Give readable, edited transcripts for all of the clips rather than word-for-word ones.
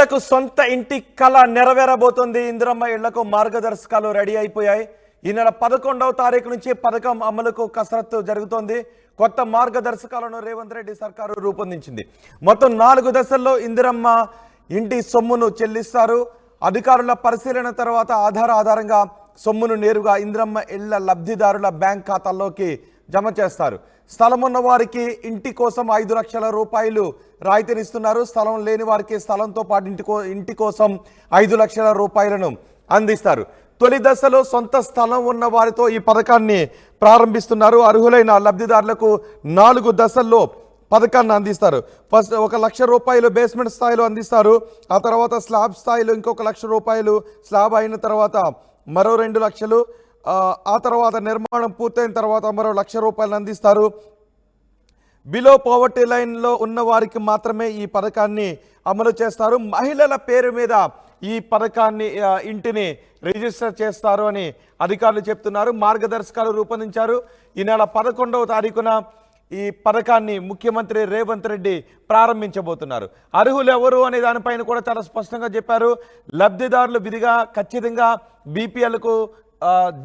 మహిళలకు సొంత ఇంటి కళ నెరవేరబోతుంది. ఇందిరమ్మ ఇళ్లకు మార్గదర్శకాలు రెడీ అయిపోయాయి. ఈ నెల 11వ తారీఖు నుంచి పథకం అమలుకు కసరత్తు జరుగుతోంది. కొత్త మార్గదర్శకాలను రేవంత్ రెడ్డి సర్కారు రూపొందించింది. మొత్తం 4 దశల్లో ఇందిరమ్మ ఇంటి సొమ్మును చెల్లిస్తారు. అధికారుల పరిశీలన తర్వాత ఆధారంగా సొమ్మును నేరుగా ఇందిరమ్మ ఇళ్ల లబ్ధిదారుల బ్యాంక్ ఖాతాల్లోకి జమ చేస్తారు. స్థలం ఉన్న వారికి ఇంటి కోసం 5 లక్షల రూపాయలు రాయితీనిస్తున్నారు. స్థలం లేని వారికి స్థలంతో పాటు ఇంటి కోసం 5 లక్షల రూపాయలను అందిస్తారు. తొలి దశలో సొంత స్థలం ఉన్న వారితో ఈ పథకాన్ని ప్రారంభిస్తున్నారు. అర్హులైన లబ్ధిదారులకు 4 దశల్లో పథకాన్ని అందిస్తారు. ఫస్ట్ 1 లక్ష రూపాయలు బేస్మెంట్ స్థాయిలో అందిస్తారు. ఆ తర్వాత స్లాబ్ స్థాయిలో ఇంకొక 1 లక్ష రూపాయలు, స్లాబ్ అయిన తర్వాత మరో 2 లక్షలు, ఆ తర్వాత నిర్మాణం పూర్తయిన తర్వాత మరో 1 లక్ష రూపాయలు అందిస్తారు. బిలో పవర్టీ లైన్లో ఉన్న వారికి మాత్రమే ఈ పథకాన్ని అమలు చేస్తారు. మహిళల పేరు మీద ఈ పథకాన్ని ఇంటిని రిజిస్టర్ చేస్తారు అని అధికారులు చెప్తున్నారు. మార్గదర్శకాలు రూపొందించారు. ఈ నెల 11వ తారీఖున ఈ పథకాన్ని ముఖ్యమంత్రి రేవంత్ రెడ్డి ప్రారంభించబోతున్నారు. అర్హులు ఎవరు అనే దానిపైన కూడా చాలా స్పష్టంగా చెప్పారు. లబ్ధిదారులు విధిగా ఖచ్చితంగా బీపీఎల్కు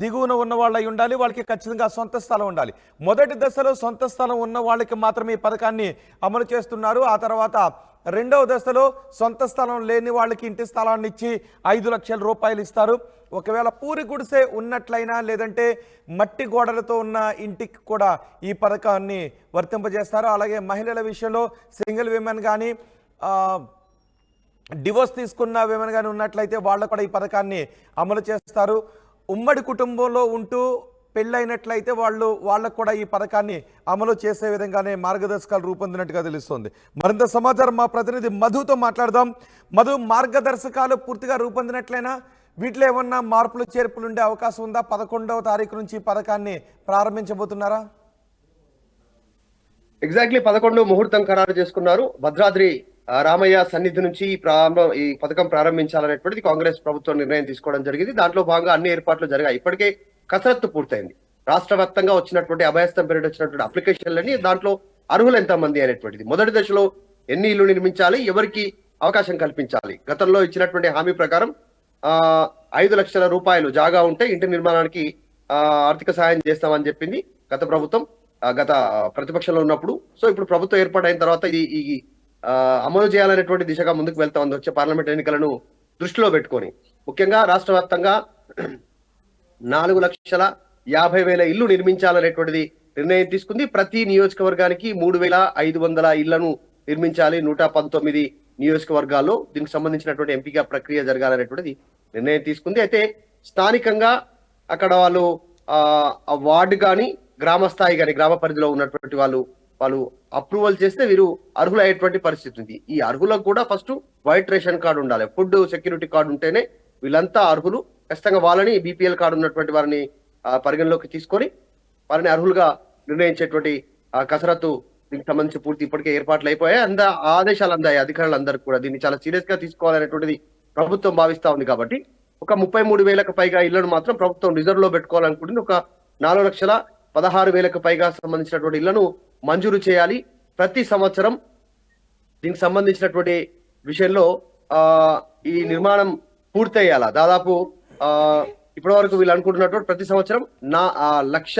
దిగువన ఉన్న వాళ్ళు అయి ఉండాలి. వాళ్ళకి ఖచ్చితంగా సొంత స్థలం ఉండాలి. మొదటి దశలో సొంత స్థలం ఉన్న వాళ్ళకి మాత్రమే ఈ పథకాన్ని అమలు చేస్తున్నారు. ఆ తర్వాత 2వ దశలో సొంత స్థలం లేని వాళ్ళకి ఇంటి స్థలాన్ని ఇచ్చి 5 లక్షల రూపాయలు ఇస్తారు. ఒకవేళ పూరి గుడిసె ఉన్నట్లయినా లేదంటే మట్టి గోడలతో ఉన్న ఇంటికి కూడా ఈ పథకాన్ని వర్తింపజేస్తారు. అలాగే మహిళల విషయంలో సింగిల్ విమెన్ కానీ డివోర్స్ తీసుకున్న విమెన్ కానీ ఉన్నట్లయితే వాళ్ళు కూడా ఈ పథకాన్ని అమలు చేస్తారు. ఉమ్మడి కుటుంబంలో ఉంటూ పెళ్ళైనట్లయితే వాళ్ళకు కూడా ఈ పథకాన్ని అమలు చేసే విధంగానే మార్గదర్శకాలు రూపొందినట్టుగా తెలుస్తోంది. మరింత సమాచారం మా ప్రతినిధి మధుతో మాట్లాడదాం. మధు, మార్గదర్శకాలు పూర్తిగా రూపొందినట్లయినా వీటిలో ఏమన్నా మార్పులు చేర్పులు ఉండే అవకాశం ఉందా? 11వ తారీఖు నుంచి పథకాన్ని ప్రారంభించబోతున్నారా? ఎగ్జాక్ట్లీ 11 ముహూర్తం ఖరారు చేసుకున్నారు. భద్రాద్రి రామయ్య సన్నిధి నుంచి ఈ పథకం ప్రారంభించాలనేటువంటిది కాంగ్రెస్ ప్రభుత్వం నిర్ణయం తీసుకోవడం జరిగింది. దాంట్లో భాగంగా అన్ని ఏర్పాట్లు జరిగాయి. ఇప్పటికే కసరత్తు పూర్తయింది. రాష్ట్ర వ్యాప్తంగా వచ్చినటువంటి అభయస్థం పేరిట వచ్చినటువంటి అప్లికేషన్లని దాంట్లో అర్హులు ఎంతమంది అనేటువంటిది, మొదటి దశలో ఎన్ని ఇల్లు నిర్మించాలి, ఎవరికి అవకాశం కల్పించాలి, గతంలో ఇచ్చినటువంటి హామీ ప్రకారం 5 లక్షల రూపాయలు జాగా ఉంటే ఇంటి నిర్మాణానికి ఆర్థిక సహాయం చేస్తామని చెప్పింది గత ప్రభుత్వం, గత ప్రతిపక్షంలో ఉన్నప్పుడు. సో ఇప్పుడు ప్రభుత్వం ఏర్పాటైన తర్వాత ఈ అమలు చేయాలనేటువంటి దిశగా ముందుకు వెళ్తా ఉంది. వచ్చే పార్లమెంట్ ఎన్నికలను దృష్టిలో పెట్టుకొని ముఖ్యంగా రాష్ట్ర వ్యాప్తంగా 4,50,000 ఇల్లు నిర్మించాలనేటువంటిది నిర్ణయం తీసుకుంది. ప్రతి నియోజకవర్గానికి 3,500 ఇళ్లను నిర్మించాలి. 119 నియోజకవర్గాల్లో దీనికి సంబంధించినటువంటి ఎంపిక ప్రక్రియ జరగాలనేటువంటిది నిర్ణయం తీసుకుంది. అయితే స్థానికంగా అక్కడ వాళ్ళు వార్డు కానీ గ్రామ స్థాయి కానీ గ్రామ పరిధిలో ఉన్నటువంటి వాళ్ళు అప్రూవల్ చేస్తే వీరు అర్హులయ్యేటువంటి పరిస్థితి ఉంది. ఈ అర్హులకు కూడా ఫస్ట్ వైట్ రేషన్ కార్డు ఉండాలి, ఫుడ్ సెక్యూరిటీ కార్డు ఉంటేనే వీళ్ళంతా అర్హులు. ఖచ్చితంగా వాళ్ళని బీపీఎల్ కార్డు ఉన్నటువంటి వారిని పరిగణలోకి తీసుకొని వారిని అర్హులుగా నిర్ణయించేటువంటి కసరత్తు దీనికి సంబంధించి పూర్తి ఇప్పటికే ఏర్పాట్లు అయిపోయాయి. ఆదేశాలు అందాయి అధికారులందరికీ కూడా. దీన్ని చాలా సీరియస్ గా తీసుకోవాలనేటువంటిది ప్రభుత్వం భావిస్తా ఉంది. కాబట్టి ఒక 33,000కు పైగా ఇళ్లను మాత్రం ప్రభుత్వం రిజర్వ్ లో పెట్టుకోవాలనుకుంటుంది. ఒక 4,16,000కు పైగా సంబంధించినటువంటి ఇళ్లను మంజూరు చేయాలి. ప్రతి సంవత్సరం దీనికి సంబంధించినటువంటి విషయంలో ఈ నిర్మాణం పూర్తయ్యాలా. దాదాపు ఇప్పటి వరకు వీళ్ళు అనుకుంటున్నటువంటి ప్రతి సంవత్సరం 1 లక్ష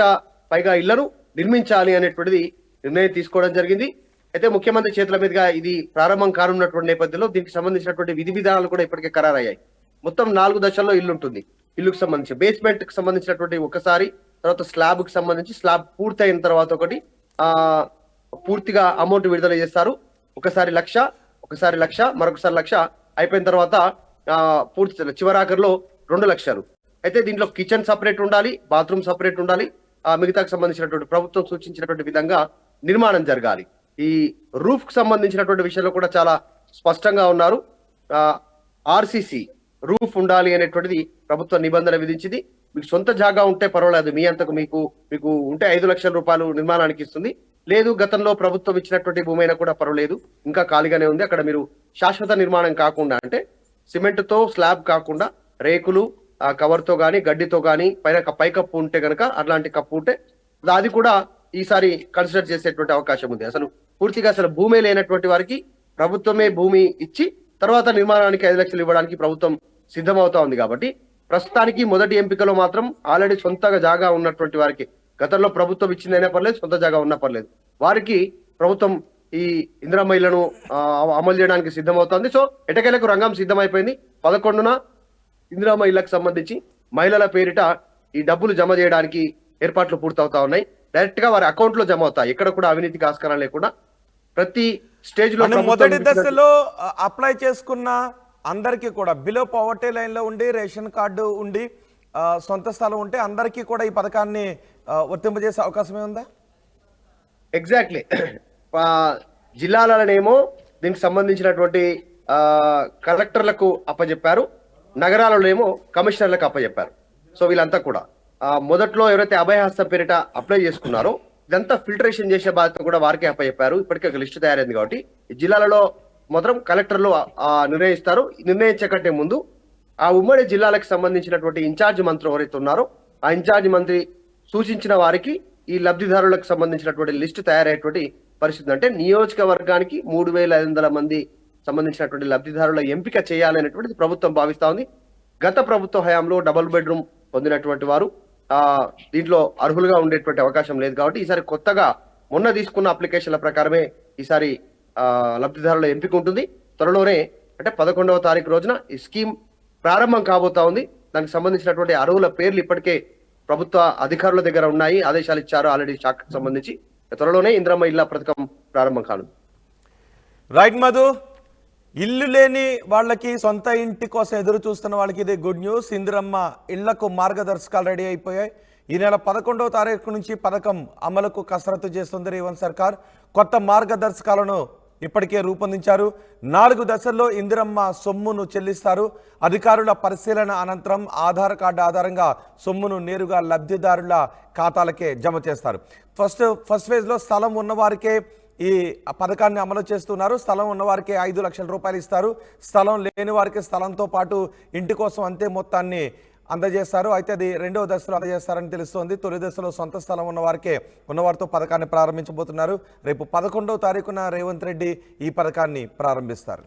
పైగా ఇళ్లను నిర్మించాలి అనేటువంటిది నిర్ణయం తీసుకోవడం జరిగింది. అయితే ముఖ్యమంత్రి చేతుల మీదుగా ఇది ప్రారంభం కానున్నటువంటి నేపథ్యంలో దీనికి సంబంధించినటువంటి విధి విధానాలు కూడా ఇప్పటికే ఖరారయ్యాయి. మొత్తం 4 దశల్లో ఇల్లు ఉంటుంది. ఇల్లుకు సంబంధించి బేస్మెంట్ కి సంబంధించినటువంటి ఒకసారి, తర్వాత స్లాబ్ కి సంబంధించి స్లాబ్ పూర్తయిన తర్వాత ఒకటి పూర్తిగా అమౌంట్ విడుదల చేస్తారు. ఒకసారి 1 లక్ష, ఒకసారి 1 లక్ష, మరొకసారి 1 లక్ష అయిపోయిన తర్వాత పూర్తి చివరాఖరిలో 2 లక్షలు. అయితే దీంట్లో కిచెన్ సపరేట్ ఉండాలి, బాత్రూమ్ సపరేట్ ఉండాలి. మిగతాకు సంబంధించినటువంటి ప్రభుత్వం సూచించినటువంటి విధంగా నిర్మాణం జరగాలి. ఈ రూఫ్ కు సంబంధించినటువంటి విషయంలో కూడా చాలా స్పష్టంగా ఉన్నారు. ఆర్సీసీ రూఫ్ ఉండాలి అనేటువంటిది ప్రభుత్వం నిబంధన విధించింది. మీకు సొంత జాగా ఉంటే పర్వాలేదు, మీ అంతకు మీకు ఉంటే 5 లక్షల రూపాయలు నిర్మాణానికి ఇస్తుంది. లేదు గతంలో ప్రభుత్వం ఇచ్చినటువంటి భూమి అయినా కూడా పర్వాలేదు, ఇంకా ఖాళీగానే ఉంది, అక్కడ మీరు శాశ్వత నిర్మాణం కాకుండా అంటే సిమెంట్ తో స్లాబ్ కాకుండా రేకులు కవర్ తో గానీ గడ్డితో గానీ పైకప్పు ఉంటే కనుక అట్లాంటి కప్పు ఉంటే అది కూడా ఈసారి కన్సిడర్ చేసేటువంటి అవకాశం ఉంది. పూర్తిగా భూమి లేనటువంటి వారికి ప్రభుత్వమే భూమి ఇచ్చి తర్వాత నిర్మాణానికి 5 లక్షలు ఇవ్వడానికి ప్రభుత్వం సిద్ధమవుతా ఉంది. కాబట్టి ప్రస్తుతానికి మొదటి ఎంపికలో మాత్రం ఆల్రెడీ సొంతగా జాగా ఉన్నటువంటి వారికి, గతంలో ప్రభుత్వం ఇచ్చిందైనా పర్లేదు, సొంత జాగా ఉన్నా పర్లేదు, వారికి ప్రభుత్వం ఈ ఇందిరమ్మ ఇళ్లను అమలు చేయడానికి సిద్ధమవుతోంది. సో ఎటకేలకు రంగం సిద్ధమైపోయింది. 11న ఇందిరమ్మ ఇళ్లకు సంబంధించి మహిళల పేరిట ఈ డబ్బులు జమ చేయడానికి ఏర్పాట్లు పూర్తవుతా ఉన్నాయి. డైరెక్ట్ గా వారి అకౌంట్ లో జమ అవుతాయి. ఎక్కడ కూడా అవినీతికి ఆస్కారం లేకుండా ప్రతి స్టేజ్ లో మొదటి దశలో అప్లై చేసుకున్న అందరికీ కూడా బిలో పవర్టీ లైన్ లో ఉండి రేషన్ కార్డు ఉండి సొంత స్థలం ఉంటే అందరికీ కూడా ఈ పథకాన్ని వర్తింపజేసే అవకాశమే ఉందా? ఎగ్జాక్ట్లీ. జిల్లాలనేమో దీనికి సంబంధించినటువంటి కలెక్టర్లకు అప్పచెప్పారు, నగరాలలోనేమో కమిషనర్లకు అప్పచెప్పారు. సో వీళ్ళంతా కూడా మొదట్లో ఎవరైతే అభయహస్త పేరిట అప్లై చేసుకున్నారో ఇదంతా ఫిల్టరేషన్ చేసే బాధ్యత కూడా వారికే అప్పచెప్పారు. ఇప్పటికే ఒక లిస్టు తయారైంది. కాబట్టి ఈ జిల్లాలలో మాత్రం కలెక్టర్లు నిర్ణయిస్తారు. నిర్ణయించే కంటే ముందు ఆ ఉమ్మడి జిల్లాలకు సంబంధించినటువంటి ఇన్ఛార్జ్ మంత్రి ఎవరైతే ఉన్నారో ఆ ఇన్ఛార్జ్ మంత్రి సూచించిన వారికి ఈ లబ్ధిదారులకు సంబంధించినటువంటి లిస్టు తయారయ్యేటువంటి పరిస్థితి. అంటే నియోజకవర్గానికి 3,500 మంది సంబంధించినటువంటి లబ్ధిదారుల ఎంపిక చేయాలనేటువంటిది ప్రభుత్వం భావిస్తా ఉంది. గత ప్రభుత్వ హయాంలో డబుల్ బెడ్రూమ్ పొందినటువంటి వారు దీంట్లో అర్హులుగా ఉండేటువంటి అవకాశం లేదు. కాబట్టి ఈసారి కొత్తగా మొన్న తీసుకున్న అప్లికేషన్ల ప్రకారమే ఈసారి లబ్ధిదారుల ఎంపిక ఉంటుంది. త్వరలోనే అంటే 11వ తారీఖు రోజున ఈ స్కీమ్ ప్రారంభం కాబోతా ఉంది. దానికి సంబంధించినటువంటి అర్హుల పేర్లు ఇప్పటికే ప్రభుత్వ అధికారుల దగ్గర ఉన్నాయి, ఆదేశాలు ఇచ్చారు ఆల్రెడీ శాఖకు సంబంధించి. త్వరలోనే ఇందిరమ్మ ఇళ్ల పథకం ప్రారంభం కానుంది. రైట్ మధు, ఇల్లు లేని వాళ్ళకి, సొంత ఇంటి కోసం ఎదురు చూస్తున్న వాళ్ళకి ఇది గుడ్ న్యూస్. ఇందిరమ్మ ఇళ్లకు మార్గదర్శకాలు రెడీ అయిపోయాయి. ఈ నెల 11వ తారీఖు నుంచి పథకం అమలుకు కసరత్తు చేస్తుంది రేవంత్ సర్కార్. కొత్త మార్గదర్శకాలను ఇప్పటికే రూపొందించారు. 4 దశల్లో ఇందిరమ్మ సొమ్మును చెల్లిస్తారు. అధికారుల పరిశీలన అనంతరం ఆధార్ కార్డు ఆధారంగా సొమ్మును నేరుగా లబ్ధిదారుల ఖాతాలకే జమ చేస్తారు. ఫస్ట్ ఫేజ్లో స్థలం ఉన్నవారికే ఈ పథకాన్ని అమలు చేస్తున్నారు. స్థలం ఉన్నవారికి 5 లక్షల రూపాయలు ఇస్తారు. స్థలం లేని వారికి స్థలంతో పాటు ఇంటి కోసం అంతే మొత్తాన్ని అందజేస్తారు. అయితే అది 2వ దశలో అందజేస్తారని తెలుస్తోంది. తొలి దశలో సొంత స్థలం ఉన్నవారితో పథకాన్ని ప్రారంభించబోతున్నారు. రేపు 11వ తారీఖున రేవంత్ రెడ్డి ఈ పథకాన్ని ప్రారంభిస్తారు.